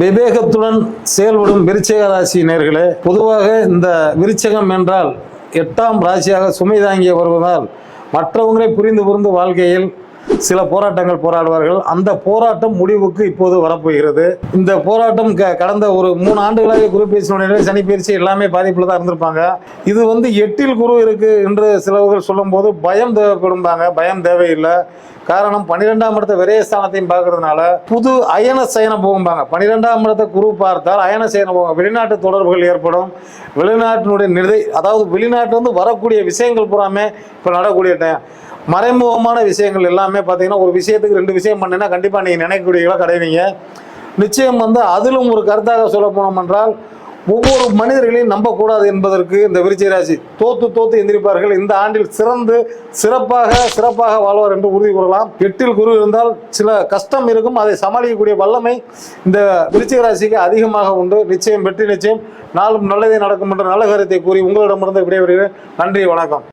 விவேகத்துடன் செயல்படும் விருச்சிக ராசி நேயர்களே, பொதுவாக இந்த விருச்சிகம் என்றால் 8ஆம் ராசியாக சுமை தாங்கிய வருவதால் மற்றவங்களை புரிந்து வாழ்க்கையில் சில போராட்டங்கள் போராடுவார்கள். அந்த போராட்டம் முடிவுக்கு இப்போது வரப்போகிறது. இந்த போராட்டம் கடந்த ஒரு 3 ஆண்டுகளாக குரு பயிற்சியினுடைய சனி பயிற்சி எல்லாமே பாதிப்புல தான் இருந்திருப்பாங்க. இது 8ல் குரு இருக்கு என்று சிலவர்கள் சொல்லும் போது பயம் தேவைப்படும்பாங்க. பயம் தேவையில்லை. காரணம் 12ஆம் இடத்தை விரயஸ்தானத்தையும் பார்க்கறதுனால புது அயன சயனம் போகும்பாங்க. 12ஆம் இடத்தை குரு பார்த்தால் அயன சயனம் போகும். வெளிநாட்டு தொடர்புகள் ஏற்படும். வெளிநாட்டினுடைய நிலை, அதாவது வெளிநாட்டிலிருந்து வரக்கூடிய விஷயங்கள் பூராமே இப்போ நடக்கக்கூடிய மறைமுகமான விஷயங்கள் எல்லாமே பார்த்தீங்கன்னா, ஒரு விஷயத்துக்கு 2 விஷயம் பண்ணினா கண்டிப்பாக நீங்கள் நினைக்கக்கூடியவர்களாக கிடைவீங்க. நிச்சயம் அதிலும் ஒரு கருத்தாக சொல்ல போனோம் என்றால், ஒவ்வொரு மனிதர்களையும் நம்பக்கூடாது என்பதற்கு இந்த விருச்சிக ராசி தோத்து எந்திரிப்பார்கள். இந்த ஆண்டில் சிறப்பாக வாழ்வார் என்று உறுதி கூறலாம். 8ல் குரு இருந்தால் சில கஷ்டம் இருக்கும். அதை சமாளிக்கக்கூடிய வல்லமை இந்த விருச்சிக ராசிக்கு அதிகமாக உண்டு. நிச்சயம் வெற்றி நிச்சயம். நாளும் நல்லதே நடக்கும் என்ற நல்ல கருத்தை கூறி உங்களிடமிருந்து விடைபெறுகிறேன். நன்றி, வணக்கம்.